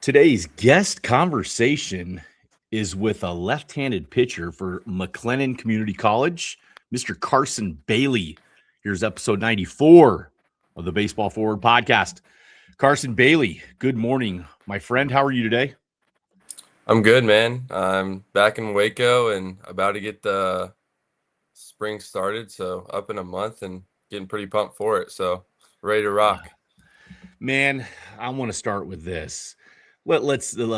Today's guest conversation is with a left-handed pitcher for McLennan Community College, Mr. Carson Bailey. Here's episode 94 of the Baseball Forward podcast. Carson Bailey, good morning, my friend. How are you today? I'm good, man. I'm back in Waco and about to get the spring started. So up in a month and getting pretty pumped for it. So ready to rock. Man, I want to start with this. Let's the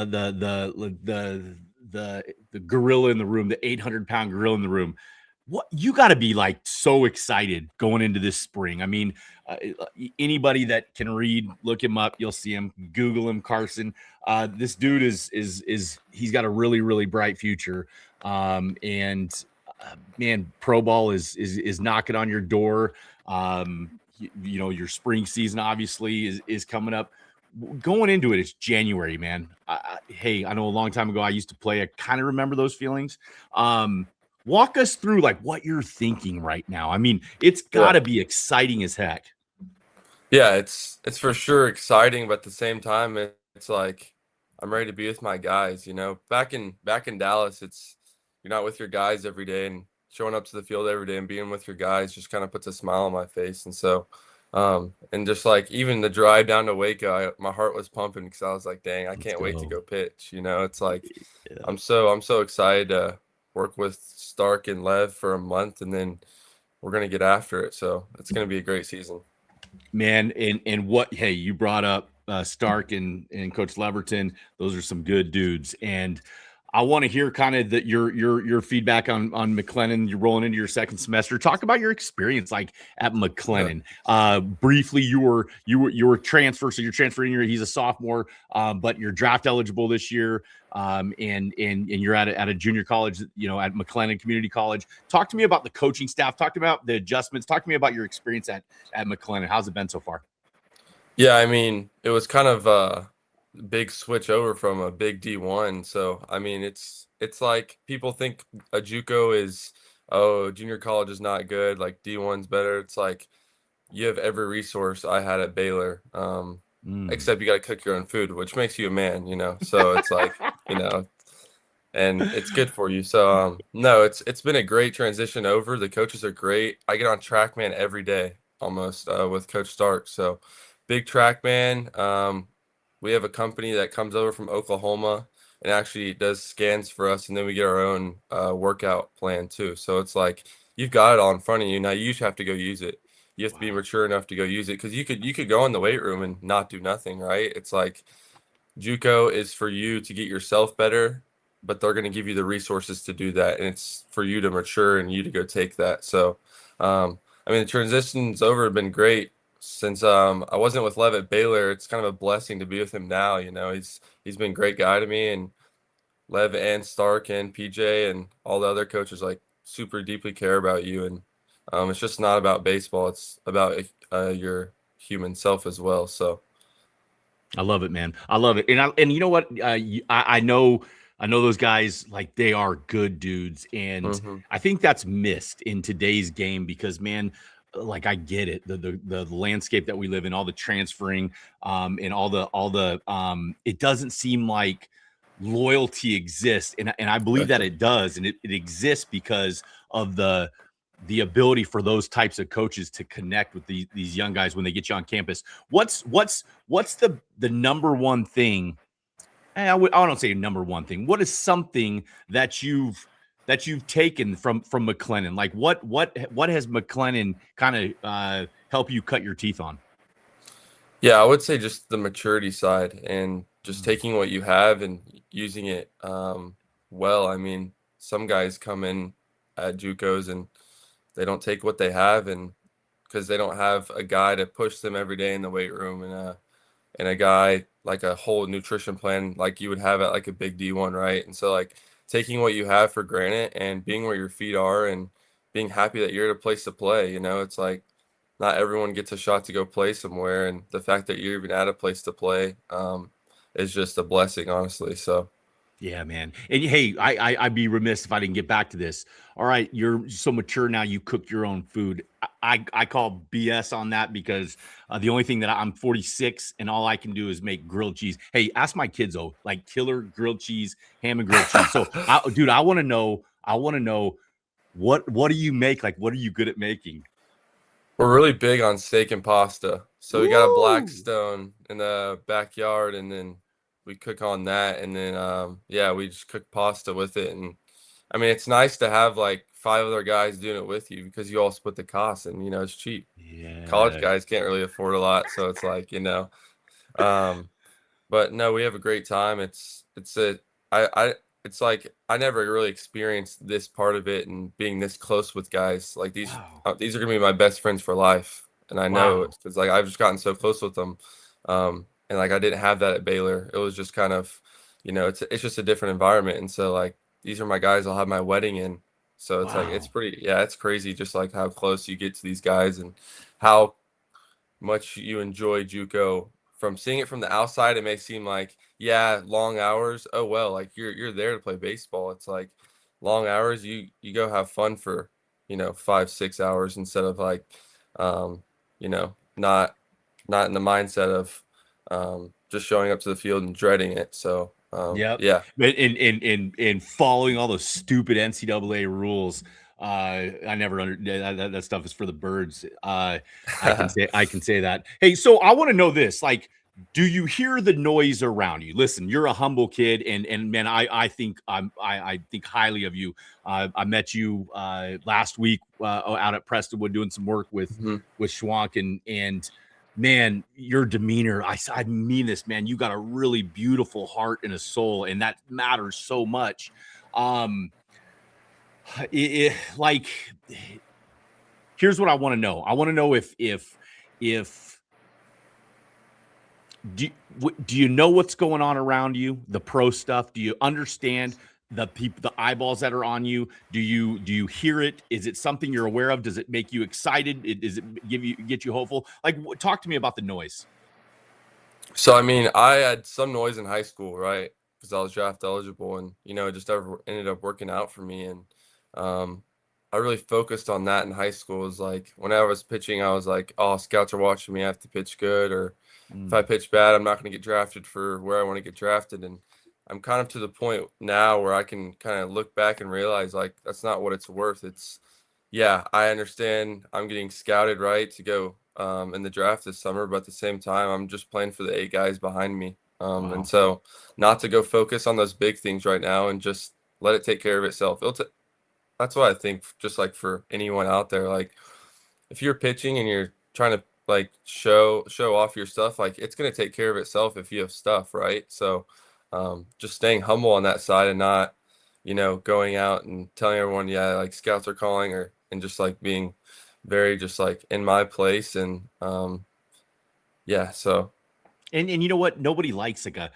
gorilla in the room, the 800-pound gorilla in the room. What you got to be like so excited going into this spring. I mean, anybody that can read, look him up. You'll see him. Google him, Carson. This dude is he's got a really bright future. And man, pro ball is knocking on your door. You know, your spring season obviously is coming up. Going into it, it's January, man. Hey, I know a long time ago I used to play. I kind of remember those feelings. Walk us through like what you're thinking right now. I mean, it's got to be exciting as heck. Yeah, it's for sure exciting, but at the same time, it's like I'm ready to be with my guys. You know, back in Dallas, you're not with your guys every day, and showing up to the field every day and being with your guys just kind of puts a smile on my face. And so, and just like even the drive down to Waco, my heart was pumping because I was like, dang, I can't wait to go pitch. You know, it's like I'm so excited to work with Stark and Lev for a month, and then we're gonna get after it. So it's gonna be a great season, man. And what? Hey, you brought up Stark and Coach Leverton. Those are some good dudes, and I want to hear kind of your feedback on McLennan. You're rolling into your second semester. Talk about your experience like at McLennan. Briefly, you were transfer, so you're transferring. He's a sophomore, but you're draft eligible this year. And you're at a junior college, you know, at McLennan Community College. Talk to me about the coaching staff. Talk to me about the adjustments. Talk to me about your experience at McLennan. How's it been so far? Yeah, I mean, it was kind of big switch over from a big D1. So I mean, it's like people think a JUCO is, oh, junior college is not good, like D1's better. It's like you have every resource I had at Baylor, except you got to cook your own food, which makes you a man, you know. So it's like, you know, and it's good for you. So no, it's been a great transition over. The coaches are great. I get on TrackMan every day almost with Coach Stark. So big TrackMan. We have a company that comes over from Oklahoma and actually does scans for us, and then we get our own workout plan too. So it's like you've got it all in front of you. Now you just have to go use it. You have to be mature enough to go use it, because you could go in the weight room and not do nothing, right? It's like JUCO is for you to get yourself better, but they're going to give you the resources to do that, and it's for you to mature and you to go take that. So, I mean, the transition's over have been great. Since I wasn't with Lev at Baylor, it's kind of a blessing to be with him now. You know, he's been a great guy to me, and Lev and Stark and PJ and all the other coaches like super deeply care about you. And it's just not about baseball; it's about your human self as well. So I love it, man. I love it. And you know what? I know those guys, like, they are good dudes, and I think that's missed in today's game because, man, like, I get it, the landscape that we live in, all the transferring, and all the it doesn't seem like loyalty exists, and I believe that it does, and it exists because of the ability for those types of coaches to connect with these young guys when they get you on campus. What's the number one thing? I don't say number one thing. What is something that you've taken from McLennan? Like what has McLennan kind of help you cut your teeth on? yeah, I would say just the maturity side and just taking what you have and using it well. I mean, some guys come in at JUCOs and they don't take what they have, and because they don't have a guy to push them every day in the weight room, and a guy like a whole nutrition plan like you would have at like a big D1, right? And so like taking what you have for granted and being where your feet are and being happy that you're at a place to play, you know, it's like not everyone gets a shot to go play somewhere, and the fact that you're even at a place to play is just a blessing, honestly. So Yeah, man. And hey, I'd be remiss if I didn't get back to this. All right, you're so mature now. You cook your own food. I call BS on that because the only thing that I'm 46 and all I can do is make grilled cheese. Hey, ask my kids though, like killer grilled cheese, ham and grilled cheese. So, dude, I want to know. I want to know what do you make? Like, what are you good at making? We're really big on steak and pasta. So we got a Woo! Blackstone in the backyard, and then we cook on that, and then yeah, we just cook pasta with it. And I mean, it's nice to have like five other guys doing it with you because you all split the cost, and it's cheap. College Yeah. guys can't really afford a lot, so it's like, um but no, we have a great time. It's a I it's like I never really experienced this part of it and being this close with guys. Like Wow. these are gonna be my best friends for life, and I know Wow. it because like I've just gotten so close with them, and like I didn't have that at Baylor. It was just kind of, it's just a different environment, and so like these are my guys I'll have my wedding in. So it's like it's Wow. pretty, yeah, it's crazy just like how close you get to these guys and how much you enjoy JUCO. From seeing it from the outside, it may seem like, yeah, long hours. Oh well, like you're there to play baseball. It's like long hours. You go have fun for 5 6 hours instead of like not in the mindset of just showing up to the field and dreading it. So Yep. yeah. But in following all those stupid NCAA rules, I never under that stuff is for the birds. I can say that. Hey, so I want to know this. Like, do you hear the noise around you? Listen, you're a humble kid, and man, I think highly of you. I met you last week out at Prestonwood doing some work Mhm. with Schwank and man, your demeanor, I mean this, man. You got a really beautiful heart and a soul, and that matters so much. Um, like, here's what I want to know. I want to know if do you know what's going on around you, the pro stuff? Do you understand the people, the eyeballs that are on you? Do you hear it? Is it something you're aware of? Does it make you excited? Does it get you hopeful? Like, talk to me about the noise. So I mean, I had some noise in high school, right? Because I was draft eligible, and it just ever ended up working out for me. And um, I really focused on that in high school. It was like when I was pitching, I was like, "Oh, scouts are watching me. I have to pitch good, or if I Mm. pitch bad, I'm not going to get drafted for where I want to get drafted." And I'm kind of to the point now where I can kind of look back and realize like that's not what it's worth. It's Yeah, I understand I'm getting scouted, right, to go in the draft this summer, but at the same time, I'm just playing for the eight guys behind me. And Wow. so not to go focus on those big things right now and just let it take care of itself. That's what I think, just like for anyone out there, like if you're pitching and you're trying to like show off your stuff, like it's gonna take care of itself if you have stuff, right? So just staying humble on that side and not, going out and telling everyone, yeah, like scouts are calling or and just like being very just like in my place and yeah, so And you know what? Nobody likes a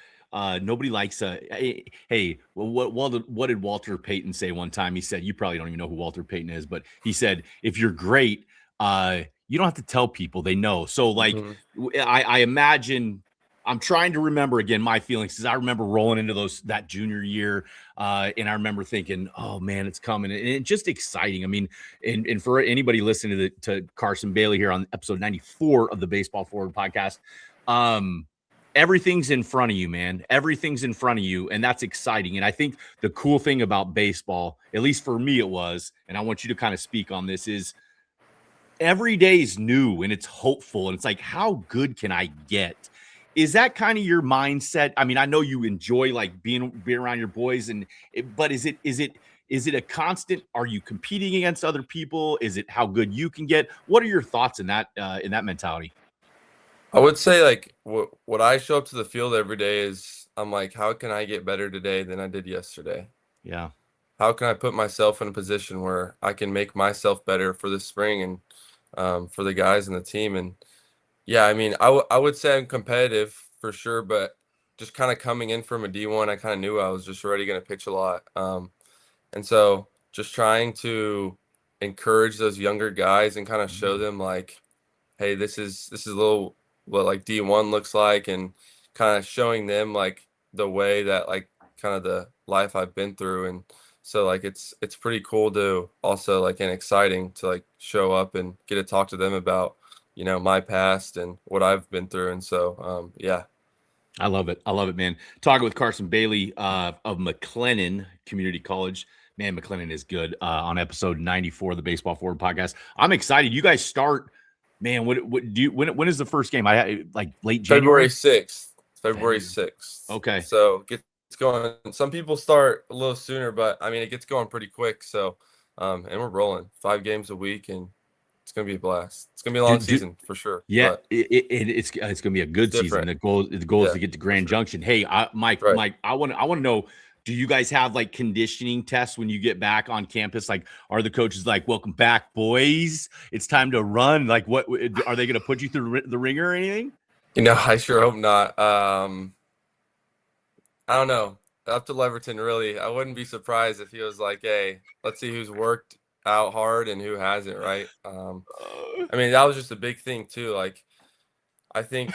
hey, well, what did Walter Payton say one time? He said, you probably don't even know who Walter Payton is, but he said, if you're great, you don't have to tell people, they know. So like mhm. I imagine I'm trying to remember again my feelings because I remember rolling into that junior year, and I remember thinking, "Oh man, it's coming!" And it's just exciting. I mean, and for anybody listening to Carson Bailey here on episode 94 of the Baseball Forward podcast, um, everything's in front of you, man. Everything's in front of you, and that's exciting. And I think the cool thing about baseball, at least for me, it was, and I want you to kind of speak on this, is every day is new and it's hopeful, and it's like, how good can I get? Is that kind of your mindset? I mean, I know you enjoy like being around your boys, but is it a constant? Are you competing against other people? Is it how good you can get? What are your thoughts in that mentality? I would say like what I show up to the field every day is I'm like, how can I get better today than I did yesterday? Yeah. How can I put myself in a position where I can make myself better for this spring and for the guys and the team? And yeah, I mean, I would say I'm competitive for sure, but just kind of coming in from a D1, I kind of knew I was just already going to pitch a lot. And so just trying to encourage those younger guys and kind of show Mm. them like, hey, this is a little what like D1 looks like, and kind of showing them like the way that like kind of the life I've been through. And so like it's pretty cool to also like and exciting to like show up and get to talk to them about, my past and what I've been through. And so yeah. I love it. I love it, man. Talking with Carson Bailey of McLennan Community College. Man, McLennan is good on episode 94 of the Baseball Forward podcast. I'm excited. You guys start, man. When is the first game? I like late January? February 6th. Okay. So it's going. Some people start a little sooner, but I mean, it gets going pretty quick. So, and we're rolling 5 games a week, and it's going to be a blast. It's going to be a long season for sure. Yeah, but it's going to be a good season. The goal is to get to Grand Junction. Hey, Mike, I want to know, do you guys have like conditioning tests when you get back on campus? Like, are the coaches like, welcome back, boys? It's time to run. Like, what are they going to put you through the ringer or anything? I sure hope not. I don't know. Up to Leverton, really. I wouldn't be surprised if he was like, hey, let's see who's worked out hard and who hasn't, right? I mean, that was just a big thing too. Like, I think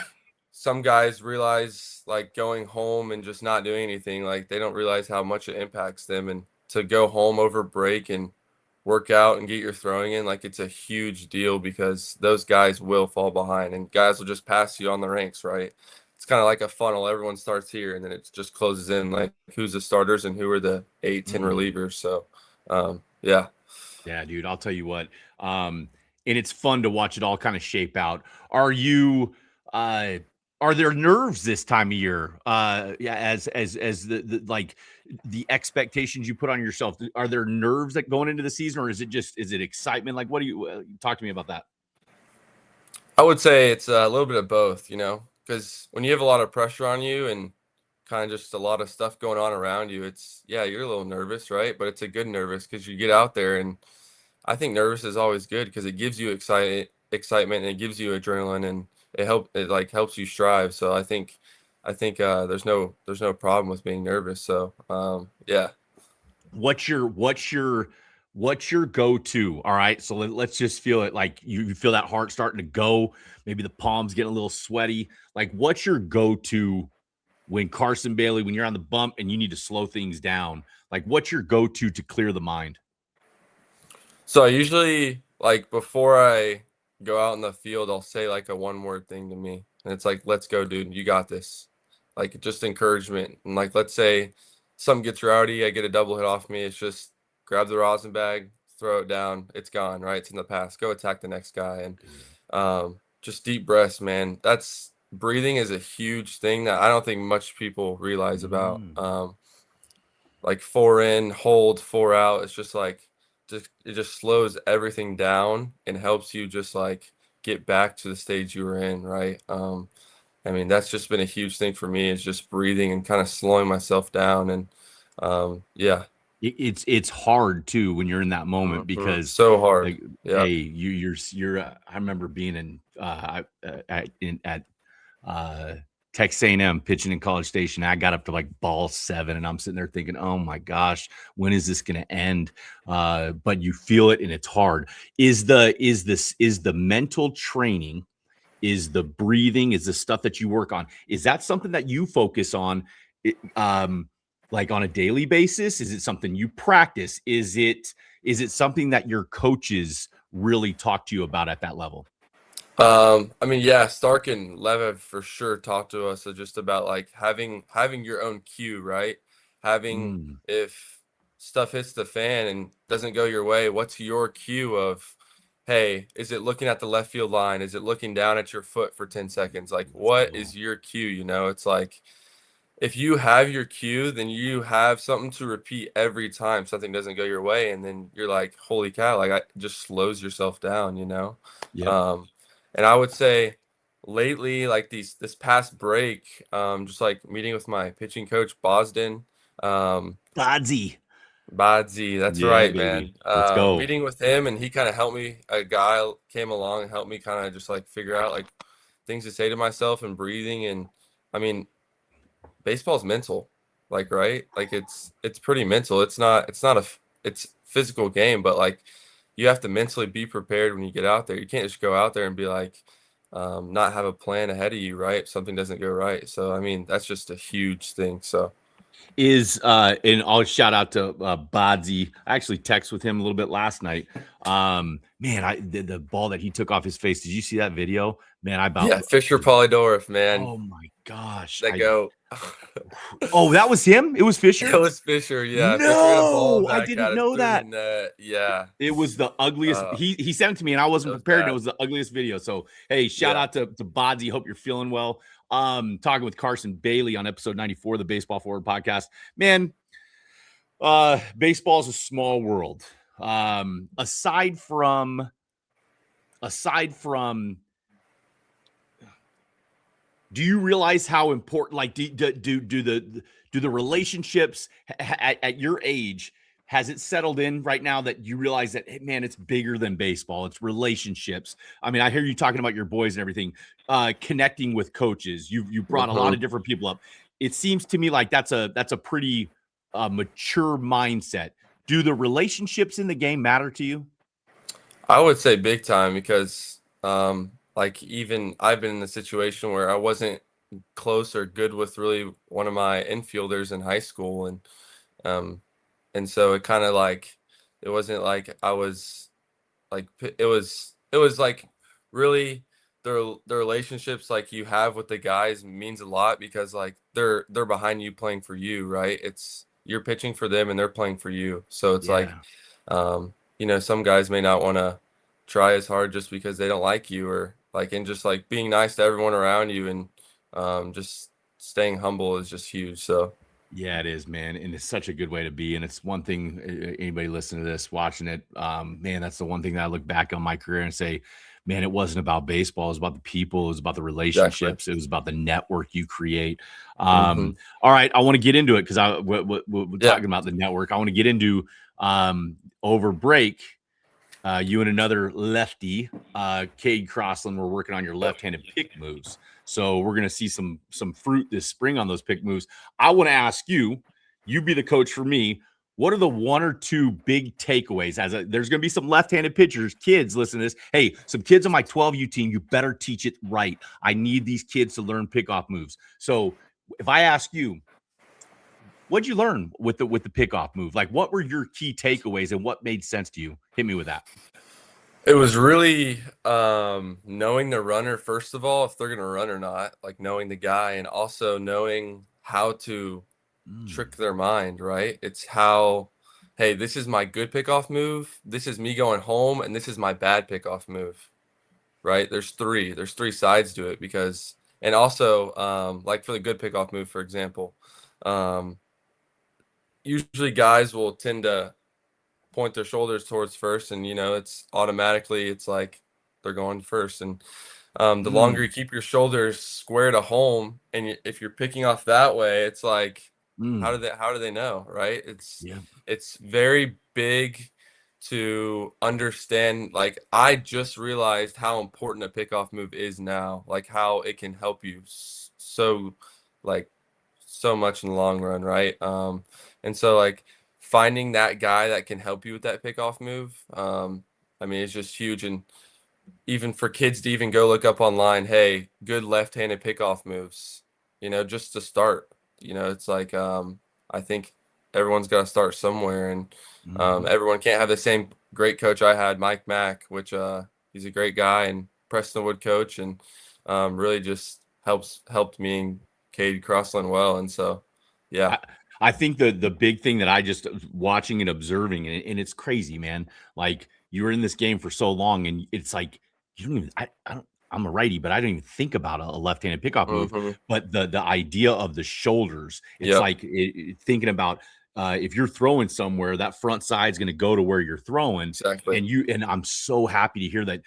some guys realize like going home and just not doing anything, like they don't realize how much it impacts them. And to go home over break and work out and get your throwing in, like it's a huge deal because those guys will fall behind and guys will just pass you on the ranks, right? It's kind of like a funnel. Everyone starts here and then it just closes in, like who's the starters and who are the 8-10 relievers. So yeah. Yeah, dude, I'll tell you what. And it's fun to watch it all kind of shape out. Are there nerves this time of year? Yeah, as the like the expectations you put on yourself. Are there nerves that going into the season, or is it excitement? Like, what do you talk to me about that? I would say it's a little bit of both, because when you have a lot of pressure on you and kind of just a lot of stuff going on around you, you're a little nervous, right? But it's a good nervous because you get out there, and I think nervous is always good because it gives you excitement and it gives you adrenaline, and it helps you strive. So I think there's no problem with being nervous. So yeah. What's your go-to? All right, so let's just feel it, like you feel that heart starting to go, maybe the palms getting a little sweaty. Like, what's your go-to when Carson Bailey, when you're on the bump and you need to slow things down? Like, what's your go-to to clear the mind? So I usually, like, before I go out in the field, I'll say like a one-word thing to me, and it's like, let's go, dude, you got this. Like, just encouragement. And like, let's say something gets rowdy, I get a double hit off me, it's just grab the rosin bag, throw it down, it's gone, right? It's in the past, go attack the next guy. And just deep breaths, man. That's breathing is a huge thing that I don't think much people realize about. Like 4 in, hold, 4 out. It's just like it just slows everything down and helps you just like get back to the stage you were in, right? I mean, that's just been a huge thing for me, is just breathing and kind of slowing myself down. And yeah. It's hard too when you're in that moment because so hard. Like, yeah. Hey, you're. I remember being at Texas A&M pitching in College Station. I got up to like ball 7, and I'm sitting there thinking, "Oh my gosh, when is this going to end?" But you feel it, and it's hard. Is the mental training? Is the breathing? Is the stuff that you work on? Is that something that you focus on? Like on a daily basis? Is it something you practice? Is it something that your coaches really talk to you about at that level? I mean, yeah, Stark and Lev have for sure talked to us just about like having your own cue, right? Having, if stuff hits the fan and doesn't go your way, what's your cue of, hey, is it looking at the left field line? Is it looking down at your foot for 10 seconds? Like, what is your cue? It's like, if you have your cue, then you have something to repeat every time something doesn't go your way. And then you're like, holy cow, like it just slows yourself down. Yeah. And I would say lately, like this past break, just like meeting with my pitching coach, Bosden. Bodsy. Badsy, that's Yeah, right, baby. man. Let's go. Meeting with him, and he kind of helped me. A guy came along and helped me kind of just like figure out like things to say to myself and breathing. And I mean, baseball's mental, like, right? Like it's pretty mental. It's not it's physical game, but like you have to mentally be prepared when you get out there. You can't just go out there and be like not have a plan ahead of you, right? If something doesn't go right. So I mean, that's just a huge thing. So And I'll shout out to Bodsy. I actually texted with him a little bit last night. Man, the ball that he took off his face. Did you see that video? Man, I about Yeah, Fisher Polydorf, man. oh my gosh. That go. Oh, that was him? It was Fisher? It was Fisher, yeah. Fisher hit a ball No, I back didn't at him know through the that. net. Yeah. It was the ugliest. He sent it to me and I It wasn't was prepared. And it bad. was the ugliest video. So hey, shout out to Bodsy. Hope you're feeling well. Talking with Carson Bailey on episode 94 of the Baseball Forward podcast. Man, baseball is a small world. Aside from do you realize how important, like, do the relationships at your age, has it settled in right now that you realize that, hey, man, it's bigger than baseball, it's relationships? I mean, I hear you talking about your boys and everything, connecting with coaches. You brought a lot of different people up. It seems to me like that's a pretty mature mindset. Do the relationships in the game matter to you? I would say big time because like even I've been in the situation where I wasn't close or good with really one of my infielders in high school, um and so it kind of like it wasn't like I was like it was like really the relationships like you have with the guys means a lot because like they're behind you playing for you, right? It's you're pitching for them and they're playing for you. So it's like Yeah. some guys may not want to try as hard just because they don't like you or like and just like being nice to everyone around you and just staying humble is just huge. So Yeah, it is, man. And it's such a good way to be. And it's one thing, anybody listening to this, watching it, man, that's the one thing that I look back on my career and say, man, it wasn't about baseball. It was about the people. It was about the exactly. relationships. It was about the network you create. Hmm. All right. I want to get into it because we're Yeah. talking about the network. I want to get into over break. You and another lefty, Cade Crossland, were working on your left-handed pick moves. So we're going to see some fruit this spring on those pick moves. I want to ask you, you be the coach for me. What are the one or two big takeaways? There's going to be some left-handed pitchers, kids, listen to this. Hey, some kids on my 12U team, you better teach it right. I need these kids to learn pickoff moves. So if I ask you, what'd you learn with the pickoff move? Like, what were your key takeaways and what made sense to you? Hit me with that. It was really knowing the runner, first of all, if they're going to run or not, like knowing the guy and also knowing how to trick their mind, right? It's how, hey, this is my good pickoff move. This is me going home, and this is my bad pickoff move, right? There's three sides to it because, and also, like for the good pickoff move, for example, um, usually guys will tend to point their shoulders towards first, and it's automatically it's like they're going first. And the longer you keep your shoulders square to home, and if you're picking off that way, it's like how do they know, right? It's Yeah. it's very big to understand. Like I just realized how important a pickoff move is now, like how it can help you so like so much in the long run, right? And so like finding that guy that can help you with that pickoff move, I mean, it's just huge. And even for kids to even go look up online, hey, good left-handed pickoff moves, just to start. It's like I think everyone's got to start somewhere, and everyone can't have the same great coach I had, Mike Mack, which he's a great guy and Prestonwood coach, and really just helped me and Cade Crossland well. And so, yeah. I think the big thing that I just watching and observing, and it's crazy, man. Like you were in this game for so long, and it's like you don't even. I don't. I'm a righty, but I don't even think about a left-handed pickoff move. Hmm. But the idea of the shoulders, it's Yep. like thinking about if you're throwing somewhere, that front side is going to go to where you're throwing, Exactly. and I'm so happy to hear that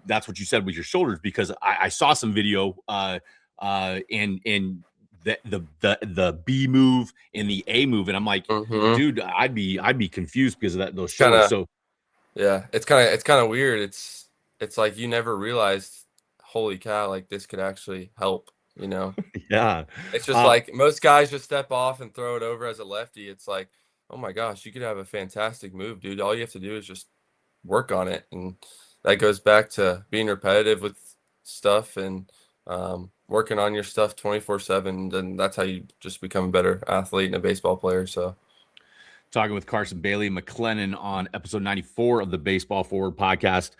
that's what you said with your shoulders because I saw some video and the B move and the A move, and I'm like, Hmm. dude, I'd be confused because of those Kind shoulders. of, So yeah. It's kind of weird. It's like you never realized, holy cow, like this could actually help. yeah, It's just uh, like most guys just step off and throw it over as a lefty. It's like, oh my gosh, you could have a fantastic move, dude. All you have to do is just work on it, and that goes back to being repetitive with stuff and working on your stuff 24/7, then that's how you just become a better athlete and a baseball player. So Talking with Carson Bailey McLennan on episode 94 of the Baseball Forward podcast.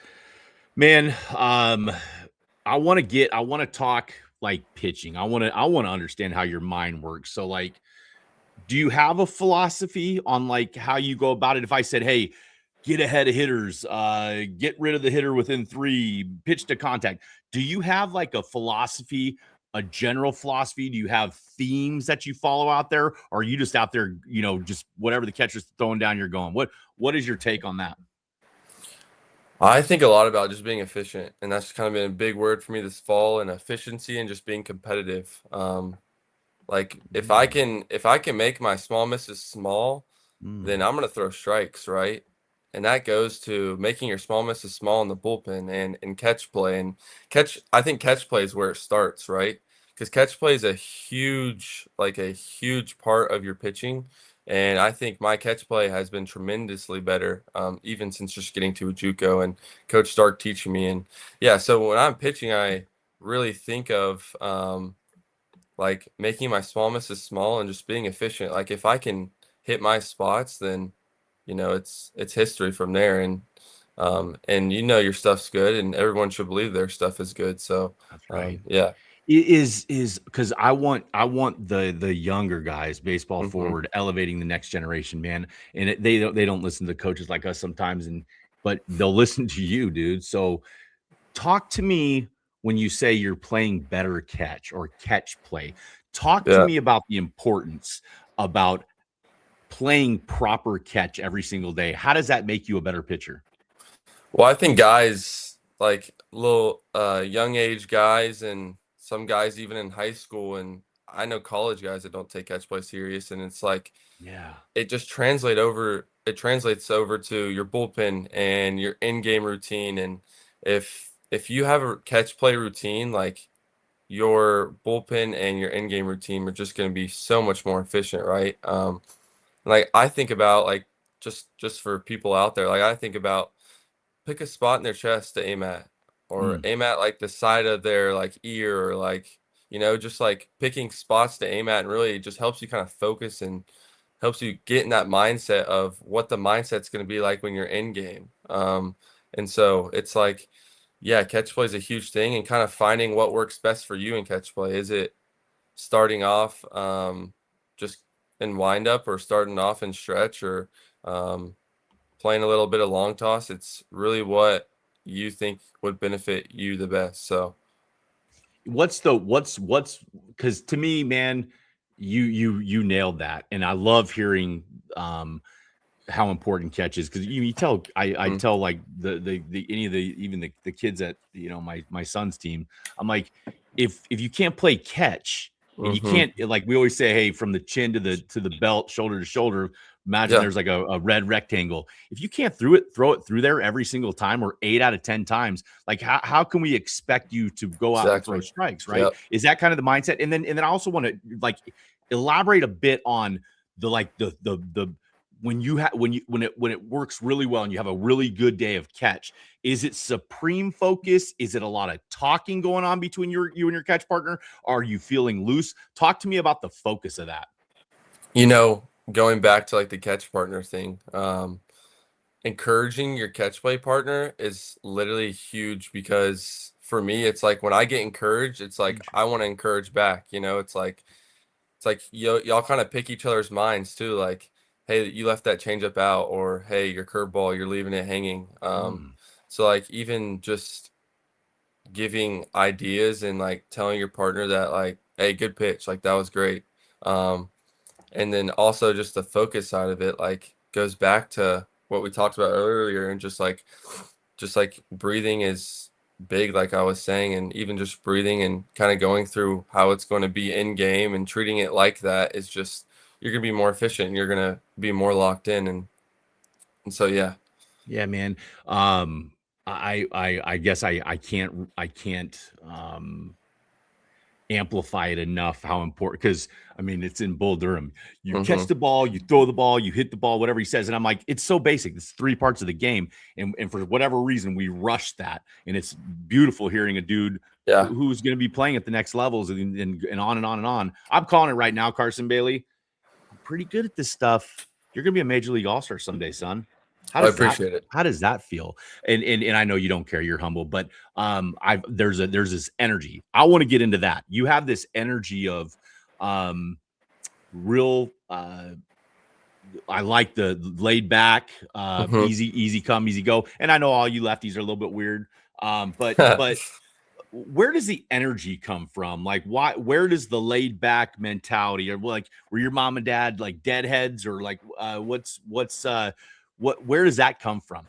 Man, I want to talk like pitching. I want to understand how your mind works. So like, do you have a philosophy on like how you go about it? If I said, hey, get ahead of hitters, get rid of the hitter within 3, pitch to contact. Do you have like a philosophy, a general philosophy? Do you have themes that you follow out there? Or are you just out there, just whatever the catcher's throwing down, you're going? What is your take on that? I think a lot about just being efficient, and that's kind of been a big word for me this fall, and efficiency and just being competitive. Like if I can make my small misses small, then Mm. I'm gonna throw strikes, right? And that goes to making your small misses small in the bullpen and catch play and catch. I think catch play is where it starts, right? Because catch play is a huge part of your pitching. And I think my catch play has been tremendously better, even since just getting to a JUCO and Coach Stark teaching me. And yeah, so when I'm pitching, I really think of like making my small misses small and just being efficient. Like if I can hit my spots, then it's history from there. And your stuff's good, and everyone should believe their stuff is good. So That's right. yeah. It is because I want the younger guys, baseball Hmm. forward, elevating the next generation, man. And they don't listen to coaches like us sometimes, but they'll listen to you, dude. So talk to me when you say you're playing better catch or catch play. Talk to Yeah. me about the importance about playing proper catch every single day. How does that make you a better pitcher? Well, I think guys like little young age guys and some guys even in high school, and I know college guys that don't take catch play serious, and it's like Yeah. it translates over to your bullpen and your in-game routine. And if you have a catch play routine, like your bullpen and your in-game routine are just going to be so much more efficient, right? Like I think about like just for people out there, like I think about pick a spot in their chest to aim at, or Mm, aim at like the side of their like ear, or like just like picking spots to aim at, and really it just helps you kind of focus and helps you get in that mindset of what the mindset's going to be like when you're in game. And so it's like, yeah, catch play is a huge thing, and kind of finding what works best for you in catch play. Is it starting off just in wind up, or starting off in stretch, or um, playing a little bit of long toss? It's really what you think would benefit you the best. So, what's because to me, man, you nailed that, and I love hearing how important catch is because you tell I mm, tell like the any of the even the kids at my son's team. I'm like, if you can't play catch and you hmm, can't, like we always say, hey, from the chin to the belt, shoulder to shoulder, imagine yeah, there's like a red rectangle. If you can't throw it through there every single time, or 8 out of 10 times, like how can we expect you to go out and throw exactly. strikes, right? Yep. Is that kind of the mindset? And then I also want to like elaborate a bit on the like the when it works really well and you have a really good day of catch. Is it supreme focus? Is it a lot of talking going on between you and your catch partner? Are you feeling loose? Talk to me about the focus of that. Going back to like the catch partner thing, encouraging your catch play partner is literally huge, because for me, it's like when I get encouraged, it's like Huge. I want to encourage back. It's like y'all kind of pick each other's minds too. Like, hey, you left that changeup out, or hey, your curveball, you're leaving it hanging. Mm, So like even just giving ideas and like telling your partner that, like, hey, good pitch, like that was great. Um, and then also just the focus side of it, like, goes back to what we talked about earlier, and just like breathing is big, like I was saying, and even just breathing and kind of going through how it's going to be in game and treating it like that is just, you're going to be more efficient, and you're going to be more locked in. And so yeah. yeah, man. I guess I can't amplify it enough how important, because I mean it's in Bull Durham. You catch Mm-hmm. the ball, you throw the ball, you hit the ball, whatever he says. And I'm like, it's so basic. It's 3 parts of the game. And for whatever reason, we rush that. And it's beautiful hearing a dude Yeah, who's going to be playing at the next levels and on and on and on. I'm calling it right now, Carson Bailey. You're pretty good at this stuff. You're going to be a major league all-star someday, son. I appreciate it. How does that feel? And I know you don't care, you're humble, but there's this energy. I want to get into that. You have this energy of real I like the laid back, Mm-hmm. easy come, easy go. And I know all you lefties are a little bit weird. But where does the energy come from? Like, where does the laid back mentality, or like, were your mom and dad like deadheads, or like, where does that come from?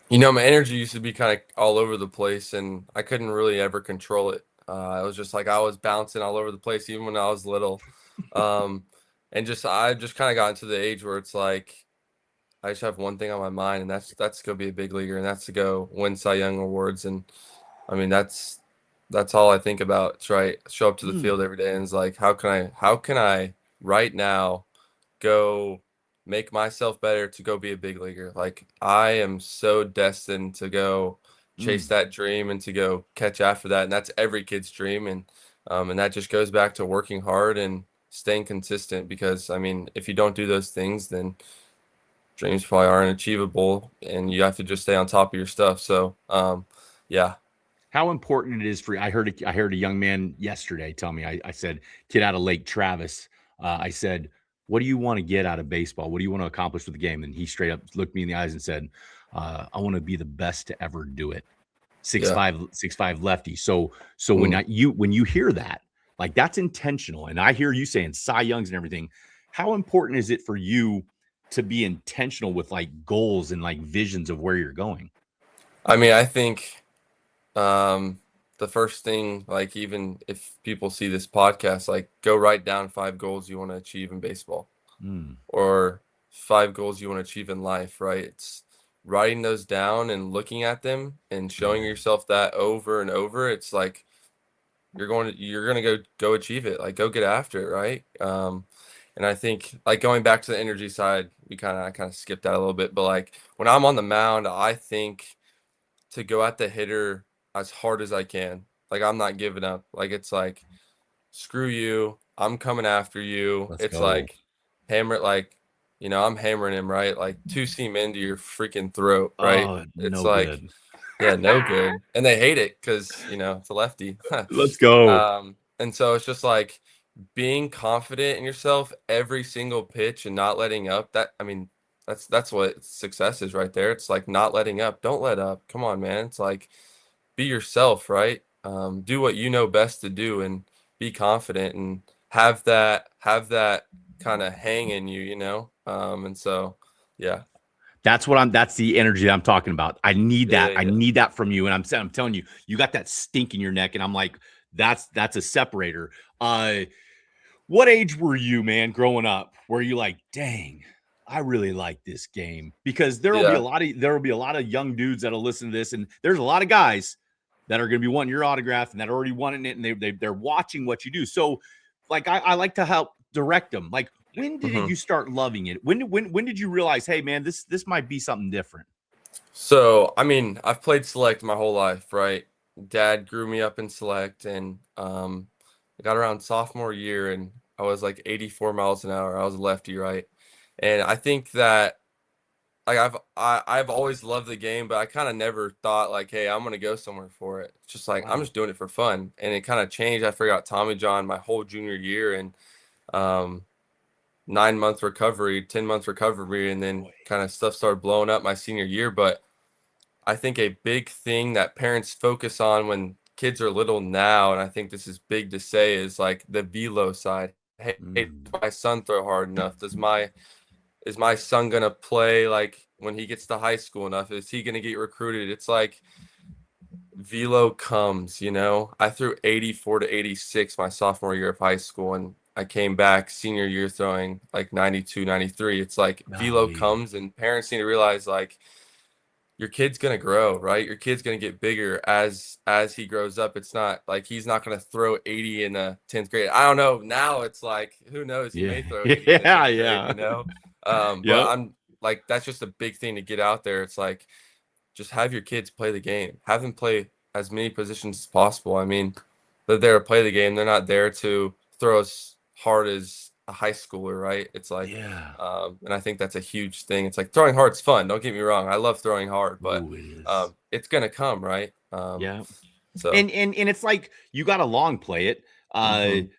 My energy used to be kind of all over the place, and I couldn't really ever control it. It was just like I was bouncing all over the place, even when I was little. Um, and I just kind of got into the age where it's like I just have one thing on my mind, and that's to go be a big leaguer, and that's to go win Cy Young awards. And I mean, that's all I think about. It's right. Show up to the field every day, and it's like, how can I right now go make myself better to go be a big leaguer? Like, I am so destined to go chase that dream and to go catch after that, and that's every kid's dream. And that just goes back to working hard and staying consistent, because I mean, if you don't do those things, then dreams probably aren't achievable, and you have to just stay on top of your stuff. So yeah. How important it is for, I heard a young man yesterday tell me, I said, kid out of Lake Travis, I said, what do you want to get out of baseball? What do you want to accomplish with the game? And he straight up looked me in the eyes and said, I want to be the best to ever do it. Yeah. 6'5" lefty. So Mm. when you hear that, like, that's intentional. And I hear you saying Cy Youngs and everything. How important is it for you to be intentional with like goals and like visions of where you're going? I mean, I think um the first thing, like, even if people see this podcast, like, go write down 5 goals you want to achieve in baseball, Mm, or 5 goals you want to achieve in life, right? It's writing those down and looking at them and showing mm, yourself that over and over. It's like you're going to go achieve it, like, go get after it, right? And I think, like, going back to the energy side, I kind of skipped that a little bit, but like when I'm on the mound, I think to go at the hitter as hard as I can. Like, I'm not giving up. Like, it's like, screw you, I'm coming after you. let's It's go. like, hammer it, like, I'm hammering him, right? Like, two seam into your freaking throat, right? Oh, It's no like, good. yeah, no good. And they hate it because, it's a lefty. Let's go. And so it's just like being confident in yourself every single pitch and not letting up. That, I mean, that's what success is right there. It's like not letting up. Don't let up. Come on, man. It's like, be yourself, right? Do what you know best to do, and be confident, and have that kind of hang in you, and so yeah. That's the energy that I'm talking about. I need Yeah, that. yeah, I yeah. need that from you. And I'm telling you, you got that stink in your neck. And I'm like, that's a separator. What age were you, man, growing up? Were you like, dang, I really like this game? Because Yeah. there will be a lot of young dudes that'll listen to this, and there's a lot of guys that are going to be wanting your autograph and that are already wanting it, and they're watching what you do. So, like, I like to help direct them. Like, when did Mhm. you start loving it? When did you realize, hey, man, this might be something different? So, I mean, I've played select my whole life, right? Dad grew me up in select, and I got around sophomore year, and I was like 84 miles an hour. I was a lefty, right? And I think that, like, I've always loved the game, but I kind of never thought like, hey, I'm gonna go somewhere for it. It's just like, I'm Wow. just doing it for fun, and it kind of changed. I forgot Tommy John my whole junior year, and um, 9 month recovery, 10 months recovery, and then Boy. kind of stuff started blowing up my senior year. But I think a big thing that parents focus on when kids are little now, and I think this is big to say, is like the velo side. Hey, Mm. does my son throw hard enough? Is my son gonna play, like, when he gets to high school enough? Is he gonna get recruited? It's like velo comes, I threw 84 to 86 my sophomore year of high school, and I came back senior year throwing like 92, 93. It's like velo Golly. comes, and parents need to realize, like, your kid's gonna grow, right? Your kid's gonna get bigger as he grows up. It's not like he's not gonna throw 80 in the 10th grade. I don't know. Now it's like, who knows? He Yeah. may throw 80 in the Yeah. 10th grade, Yeah. But Yep. I'm like, that's just a big thing to get out there. It's like, just have your kids play the game. Have them play as many positions as possible. I mean, they're there to play the game. They're not there to throw as hard as a high schooler, right? It's like, Yeah. and I think that's a huge thing. It's like throwing hard's fun. Don't get me wrong. I love throwing hard, but Ooh, it is. it's gonna come, right? Yeah. So. And it's like you got to long play it. Mhm.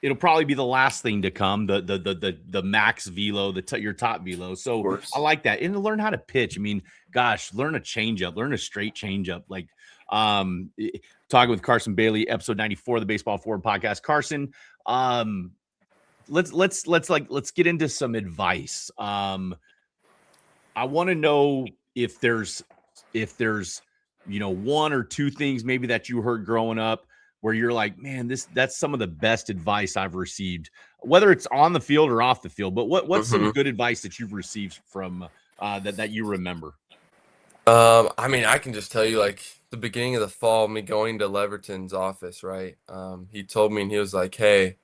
It'll probably be the last thing to come. The max velo, your top velo. Of So I course. like that. And to learn how to pitch. I mean, gosh, learn a changeup, learn a straight changeup. Like um, talking with Carson Bailey, episode 94 of the Baseball Forward podcast. Carson, um, let's get into some advice. I want to know if there's one or two things maybe that you heard growing up where you're like, man, that's some of the best advice I've received, whether it's on the field or off the field. But what's some Mhm. good advice that you've received from that you remember? I mean, I can just tell you, like, the beginning of the fall, me going to Leverton's office, right? He told me, and he was like, "Hey,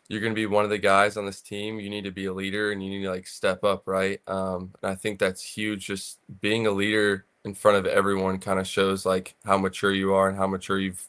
you're gonna be one of the guys on this team. You need to be a leader, and you need to like step up, right?" And I think that's huge. Just being a leader in front of everyone kind of shows like how mature you are and how mature you've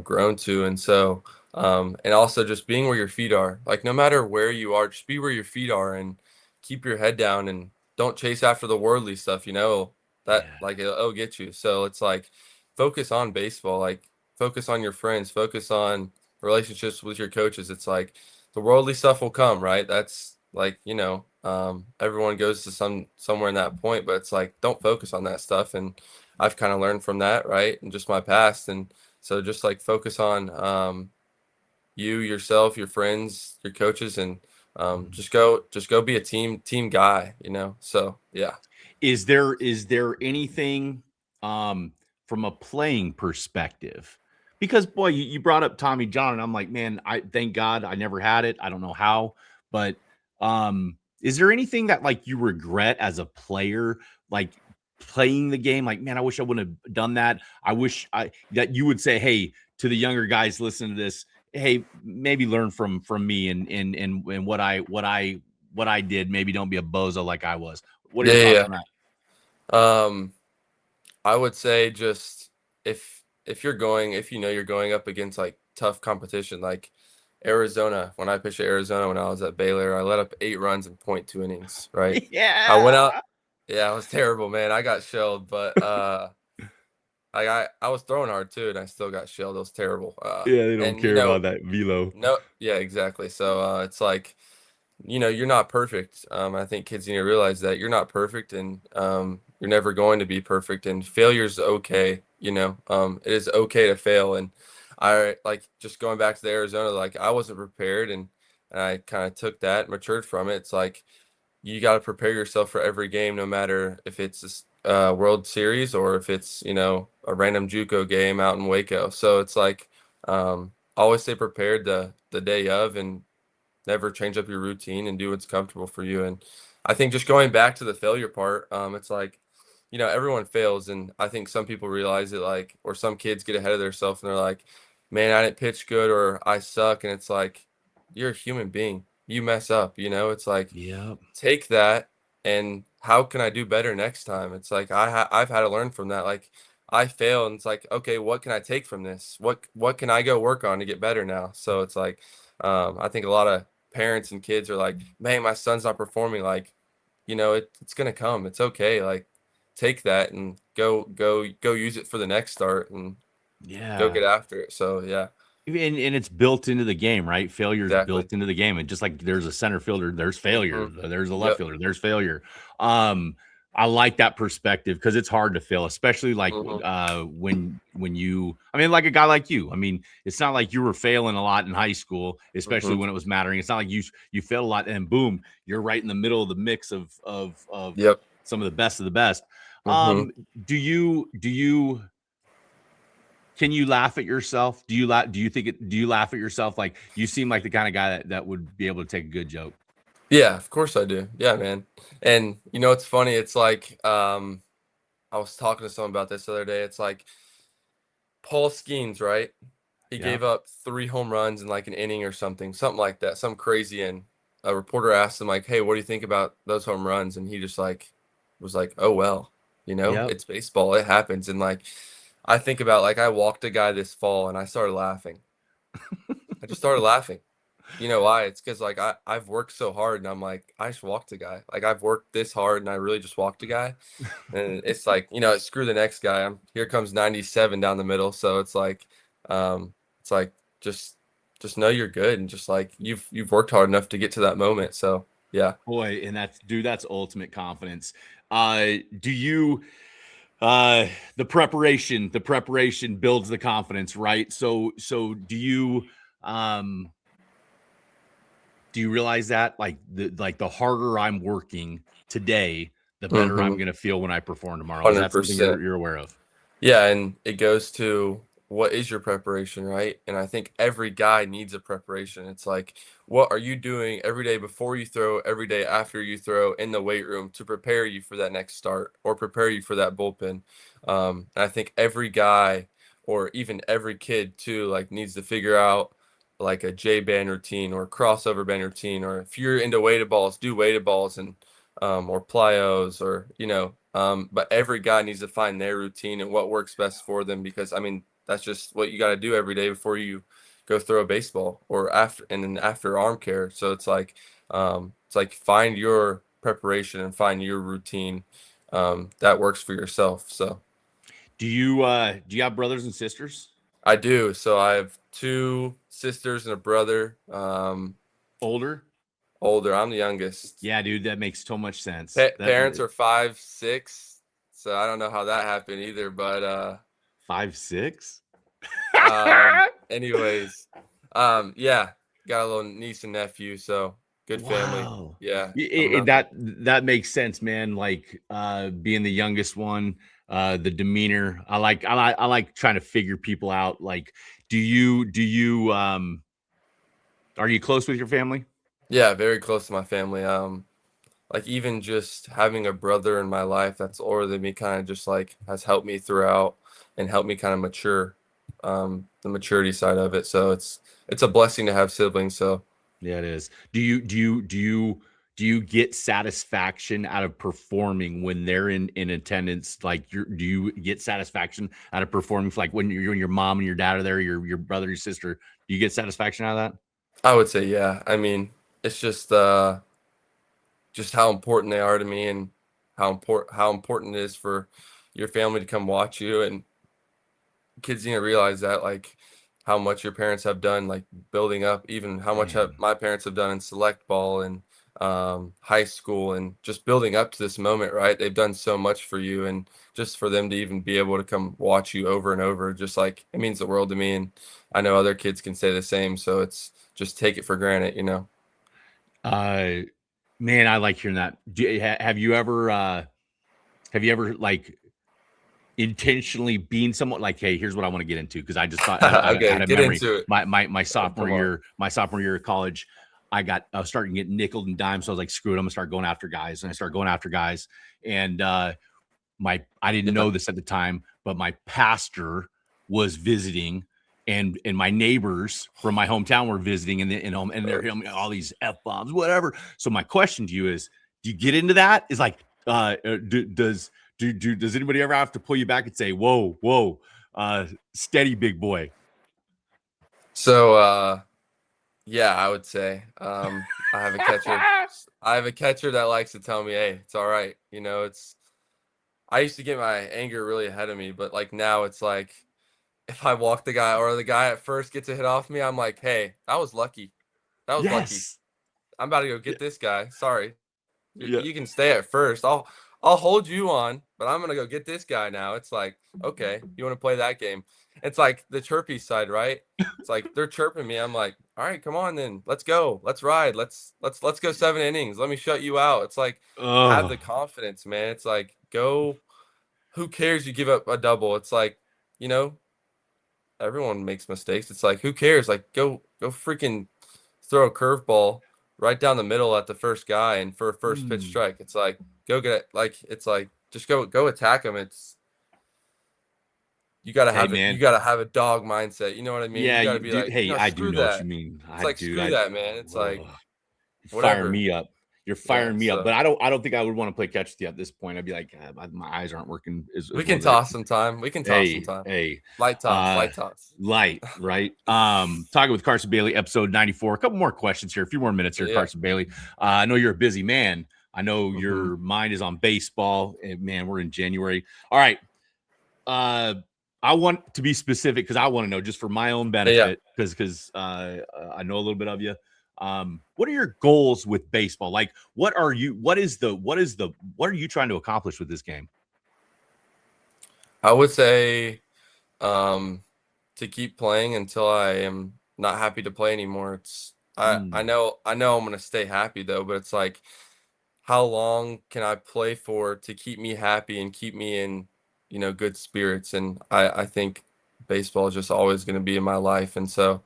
grown to. And so, and also just being where your feet are. Like, no matter where you are, just be where your feet are and keep your head down and don't chase after the worldly stuff. That Yeah. like it'll get you. So it's like focus on baseball, like focus on your friends, focus on relationships with your coaches. It's like the worldly stuff will come, right? That's like, everyone goes to somewhere in that point, but it's like don't focus on that stuff. And I've kind of learned from that, right? And just my past. And so just like focus on you, yourself, your friends, your coaches, and Mhm. just go be a team guy, So yeah. Is there anything from a playing perspective? Because boy, you brought up Tommy John, and I'm like, man, I thank God I never had it. I don't know how, but is there anything that like you regret as a player, like playing the game? Like, man, I wish I wouldn't have done that. I wish I that you would say, hey, to the younger guys, listen to this. Hey, maybe learn from me and what I did. Maybe don't be a bozo like I was. What are Yeah, your thoughts yeah, on that? yeah. I would say just if you're going up against like tough competition, like Arizona, when I pitched at Arizona when I was at Baylor, I let up 8 runs in point 2 innings, right? I went out, Yeah. yeah, it was terrible, man. I got shelled, but I was throwing hard too, and I still got shelled. It was terrible. Yeah, they don't And care about that velo. no, yeah, exactly. So it's like you're not perfect. I think kids need to realize that you're not perfect, and you're never going to be perfect. And failure's okay. It is okay to fail. And I like just going back to the Arizona. Like I wasn't prepared, and I kind of took that, matured from it. It's like you got to prepare yourself for every game, no matter if it's a World Series or if it's a random JUCO game out in Waco. So it's like always stay prepared the day of, and never change up your routine and do what's comfortable for you. And I think just going back to the failure part, it's like, everyone fails. And I think some people realize it, like, or some kids get ahead of themselves and they're like, man, I didn't pitch good or I suck. And it's like, you're a human being. You mess up, it's like, Yep. take that and how can I do better next time? It's like, I've had to learn from that. Like, I fail and it's like, okay, what can I take from this? What can I go work on to get better now? So it's like, I think a lot of parents and kids are like, man, my son's not performing. Like, it's gonna come. It's okay. Like, take that and go use it for the next start and go Yeah. get after it. So yeah, And it's built into the game, right? Failure is exactly. built into the game. And just like there's a center fielder, there's failure. Hmm. There's a left Yep. fielder, there's failure. Um, I like that perspective because it's hard to fail, especially like Hmm. when you I mean, like a guy like you. I mean, it's not like you were failing a lot in high school, especially Hmm. when it was mattering. It's not like you failed a lot and boom, you're right in the middle of the mix of Yep. some of the best of the best. Hmm. Um, do you can you laugh at yourself? Do you laugh at yourself? Like you seem like the kind of guy that would be able to take a good joke. Yeah, of course I do. Yeah, man. And it's funny. It's like I was talking to someone about this the other day. It's like Paul Skeens, right? He Yeah. gave up 3 home runs in like an inning or something like that, some crazy. And a reporter asked him like, "Hey, what do you think about those home runs?" And he just like was like, "Oh well, Yep. it's baseball. It happens." And like I think about like I walked a guy this fall and I started laughing. I just started laughing. You know why? It's because like I've worked so hard and I'm like, I just walked a guy. Like I've worked this hard and I really just walked a guy. And it's like, screw the next guy. Here comes 97 down the middle. So it's like just just know you're good and just like you've worked hard enough to get to that moment. So yeah. Boy, and that's ultimate confidence. Do you the preparation builds the confidence, right? So um do you realize that the harder I'm working today, the better I'm Mm-hmm. gonna feel when I perform tomorrow? Is that something 100%. you're aware of? Yeah, and it goes to what is your preparation, right? And I think every guy needs a preparation. It's like, what are you doing every day before you throw, every day after you throw in the weight room to prepare you for that next start or prepare you for that bullpen? And I think every guy or even every kid too, like needs to figure out like a J band routine or crossover band routine, or if you're into weighted balls, do weighted balls and or plyos or but every guy needs to find their routine and what works best for them, because I mean that's just what you got to do every day before you go throw a baseball or after, and then after arm care. So it's like find your preparation and find your routine that works for yourself. So Do you have brothers and sisters? I do. So I have 2 sisters and a brother. Older? Older. I'm the youngest. Yeah, dude, that makes so much sense. That Parents are 5'6", so I don't know how that happened either. But 5'6"? anyways, yeah, got a little niece and nephew, so good family. Wow. Yeah, coming up. That makes sense, man. Like being the youngest one, the demeanor. I like trying to figure people out. Like, do you are you close with your family? Yeah, very close to my family. Like even just having a brother in my life that's older than me kind of just like has helped me throughout and helped me kind of mature, the maturity side of it. So it's a blessing to have siblings. So Yeah, it is. Do you get satisfaction out of performing when they're in attendance? Like, do you get satisfaction out of performing? Like when your mom and your dad are there, your brother, your sister. Do you get satisfaction out of that? I would say, yeah. I mean, it's just how important they are to me and how important it is for your family to come watch you. And kids need to realize that, like, how much your parents have done, like building up, even how much Man, my parents have done in select ball and high school, and just building up to this moment, right? They've done so much for you, and just for them to even be able to come watch you over and over, just like it means the world to me. And I know other kids can say the same. So it's just take it for granted. uh, man, I like hearing that. Have you ever like intentionally being someone like, hey, here's what I want to get into, because I just thought I Okay, had a get memory. into it. My sophomore Come on. year, of college, I was starting to get nickel and dime. So I was like, screw it, I'm gonna start going after guys. And I started going after guys. And I didn't Yeah. know this at the time, but my pastor was visiting, and my neighbors from my hometown were visiting, and they're hearing all these F bombs, whatever. So my question to you is, do you get into that? Is like, does anybody ever have to pull you back and say, whoa, whoa, steady, big boy? So yeah, I would say I have a catcher. I have a catcher that likes to tell me, "Hey, it's all right." It's I used to get my anger really ahead of me, but like now it's like if I walk the guy or the guy at first gets a hit off me, I'm like, "Hey, that was lucky. That was lucky. Yes. I'm about to go Yeah. get this guy. Sorry. Yeah. You can stay at first. I'll hold you on, but I'm gonna go get this guy now." It's like, okay, you want to play that game? It's like the chirpy side, right? It's like they're chirping me. I'm like, all right, come on then, let's go, let's ride, let's go 7 innings. Let me shut you out. It's like have Oh, the confidence, man. It's like go. Who cares? You give up a double. It's like you know everyone makes mistakes. It's like who cares? Like go freaking throw a curveball right down the middle at the first guy, and for a first pitch Mm. strike, it's like go get it. Like it's like just go attack him. It's you gotta Hey, have it. You man. gotta have a dog mindset. You know what I mean? You Yeah, gotta you be dude. like, Hey, no, I do screw know what you that. mean. It's I like dude, screw that, man. It's like ugh, fire whatever. me up. You're Yeah. firing me up. So But I don't think I would want to play catch with you at this point. I'd be like, my eyes aren't working as we can well as they. toss some time. We can toss some time. Hey, Light toss. uh, Light toss. light, right? Talking with Carson Bailey, episode 94. A couple more questions here, a few more minutes here, Yeah. Carson Bailey. I know you're a busy man. I know Mhm. your mind is on baseball, and man, we're in January. All right. I want to be specific because I want to know, just for my own benefit, because I know a little bit of you. What are your goals with baseball? Like, what are you trying to accomplish with this game? I would say to keep playing until I am not happy to play anymore. It's I know I'm gonna stay happy though, but it's like how long can I play for to keep me happy and keep me in, good spirits? And I think baseball is just always gonna be in my life. And so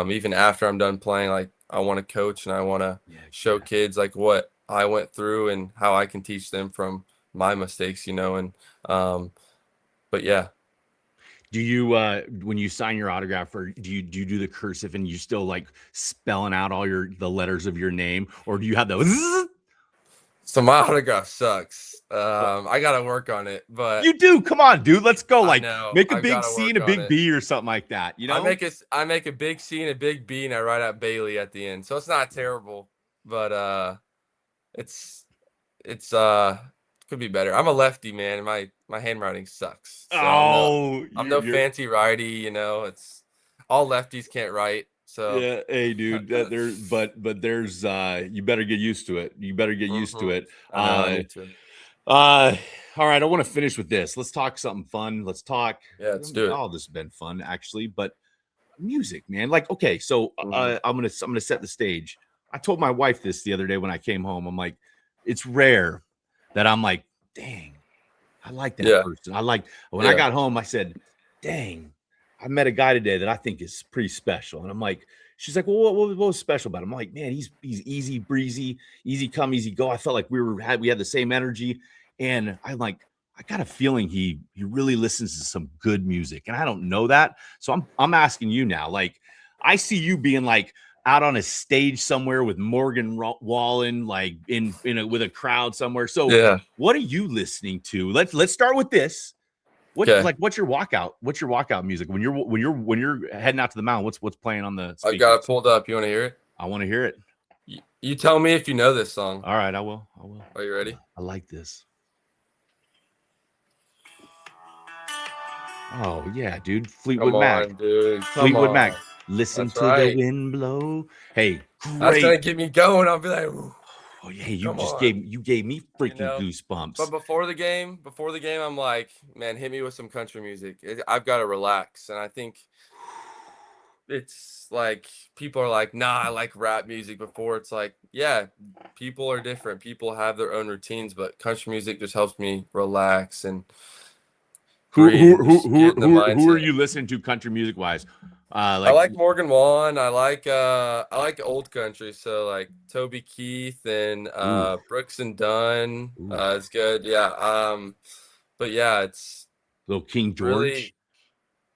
even after I'm done playing, like I want to coach and I want to show kids like what I went through and how I can teach them from my mistakes, and but yeah. Do you when you sign your autograph, or do you do the cursive and you still like spelling out all the letters of your name, or do you have the So my autograph sucks. I gotta work on it, but you do? Come on, dude. Let's go. I Like, know make a I've big gotta C work and a on big it. B or something like that. You I know? make a big C and a big B, and I write out Bailey at the end. So it's not terrible, but it's it's could be better. I'm a lefty, man, and my handwriting sucks. So Oh, I'm no you're fancy righty, It's all lefties can't write. So yeah. Hey, dude. But there's you better get used to it. You better get used to mhm. it. I know I need to. All right. I want to finish with this. Let's talk something fun. Let's talk. Yeah, let's do it. All this has been fun, actually, but music, man. Like, okay, so Mhm. I'm gonna set the stage. I told my wife this the other day when I came home. I'm like, it's rare that I'm like, dang, I like that Yeah, person. I like when I yeah. got home, I said, dang, I met a guy today that I think is pretty special. And I'm like, she's like, well, what was special about him? I'm like, man, he's easy breezy, easy come, easy go. I felt like we had the same energy. And I'm like, I got a feeling he really listens to some good music. And I don't know that. So I'm asking you now, like, I see you being like out on a stage somewhere with Morgan Wallen, like with a crowd somewhere. So Yeah. what are you listening to? Let's start with this. Okay. What's your walkout? What's your walkout music when you're heading out to the mound? What's playing on the I've got it speakers? pulled up. You want to hear it? I want to hear it. You tell me if you know this song. All right, I will. Are you ready? I like this. Oh yeah, dude. Fleetwood Come Mac. on, dude. Come Fleetwood Mac. on. Listen That's to the right. wind blow. Hey, That's gonna great. get me going. I'll be like, "Ooh, Oh yeah, you come just on." gave me You freaking know? But goosebumps. before the game, I'm like, man, hit me with some country music. I've got to relax. And I think it's like people are like, nah, I like rap music. Before it's like, yeah, people are different. People have their own routines, but country music just helps me relax and breathe and just get in the Who are mindset. you listening to country music wise? I like Morgan Wallen. I like old country, so like Toby Keith and ooh, Brooks and Dunn. ooh, It's good. Yeah. But yeah, it's little King really George.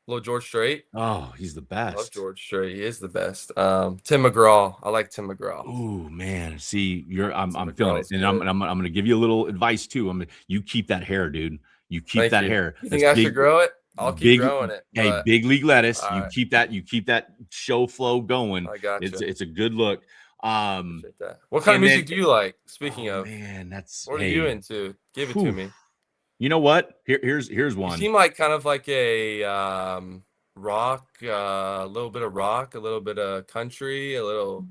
little George Strait. Oh, he's the I love best. George Strait. He is the best. Tim McGraw. I like Tim McGraw. Oh man, see, Tim I'm feeling McGraw it, is and good. I'm gonna give you a little advice too. You keep that hair, dude. You keep Thank that you. hair. You think That's I should grow it? I'll keep big. growing it, Hey, but big league lettuce. all right, You keep that show flow going. I got you. It's a good look. Appreciate that. What kind of And then music do you like? Speaking oh of, man, that's what are you hey. into? Give it to Whew. me. You know what? Here's You one. seem like kind of like a rock, a little bit of rock, a little bit of country, a little,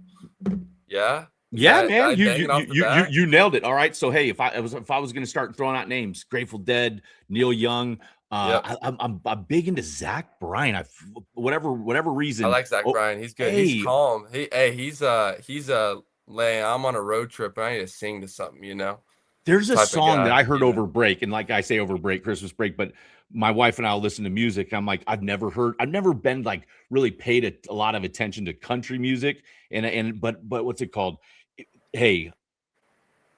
yeah. Is Yeah, that man, I banging off the bat? you nailed it. All right, so hey, if I was going to start throwing out names, Grateful Dead, Neil Young, Yep. I'm big into Zach Bryan. Whatever I reason. like Zach Oh, Bryan. He's good. He's hey, calm. He's laying. I'm on a road trip and I need to sing to something, there's a type of song that guy, I heard over break, and like I say over break, Christmas break, but my wife and I will listen to music. I'm like, I've never been like really paid a lot of attention to country music, but what's it called? Hey,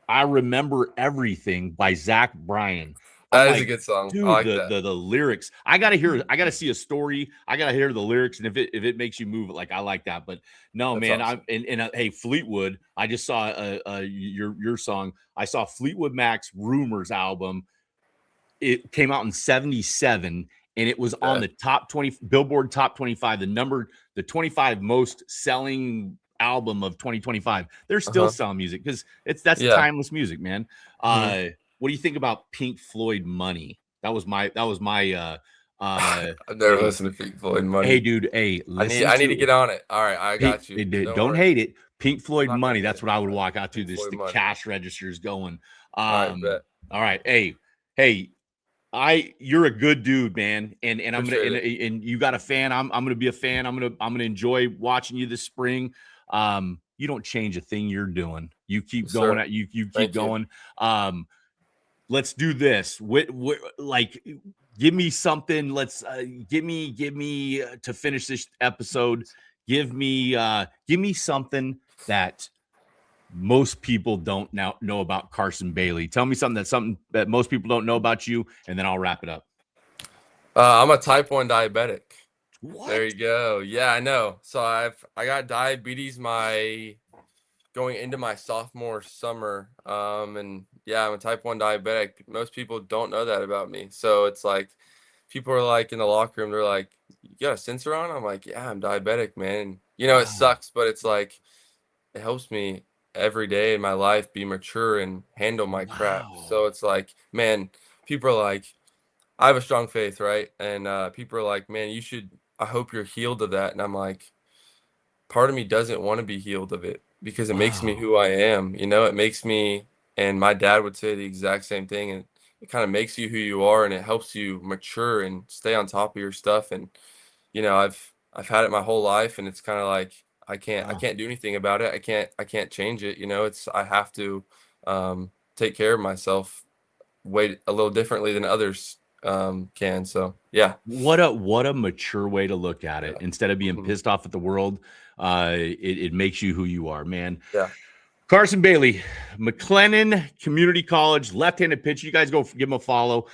I Remember Everything by Zach Bryan. I'm That is a like, good song. I dude, like that. the lyrics. I gotta see a story. I gotta hear the lyrics, and if it makes you move, like I like that. But no, That's man, awesome. hey, Fleetwood. I just saw your song. I saw Fleetwood Mac's Rumors album. It came out in '77, and it was on Yeah. the top 20 Billboard top 25, the 25 most selling album of 2025. They're still selling music because that's Yeah. timeless music, man. What do you think about Pink Floyd Money? That was my I've never hey, listened to Pink Floyd hey, Money. dude, hey, I listen need to to get on it. All right, I hey, got you. Don't don't worry. hate it. Pink I'm Floyd not gonna Money. hate That's it. what I would walk out to. Pink This Floyd the Money. cash registers going. All right, bet. All right, hey, you're a good dude, man, and I'm gonna and you got a fan. I'm gonna be a fan. I'm gonna enjoy watching you this spring. You don't change a thing you're doing. You keep Yes, going sir. at you keep Thank you. going. Let's do this. Like, give me something. Let's give me to finish this episode. Give me something that most people don't now know about Carson Bailey. Tell me something that most people don't know about you, and then I'll wrap it up. I'm a type 1 diabetic. What? There you go. Yeah, I know. So I got diabetes going into my sophomore summer. And yeah, I'm a type 1 diabetic. Most people don't know that about me. So it's like people are like in the locker room, they're like, "You got a sensor on?" I'm like, "Yeah, I'm diabetic, man." You know, it Wow. sucks, but it's like it helps me every day in my life be mature and handle my crap. Wow. So it's like, man, people are like, I have a strong faith, right? And people are like, "Man, I hope you're healed of that." And I'm like, part of me doesn't want to be healed of it because it makes me Wow. who I am. You know, it makes me, and my dad would say the exact same thing. And it kind of makes you who you are, and it helps you mature and stay on top of your stuff. And I've had it my whole life, and it's kind of like I Wow. can't do anything about it. I can't change it. You know, I have to take care of myself way a little differently than others can. So yeah. What a mature way to look at it. Yeah. Instead of being Mhm. pissed off at the world, it makes you who you are, man. Yeah. Carson Bailey, McLennan Community College, left-handed pitch. You guys go give him a follow.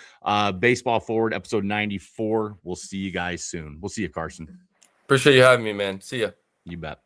Baseball Forward, episode 94. We'll see you guys soon. We'll see you, Carson. Appreciate you having me, man. See ya. You bet.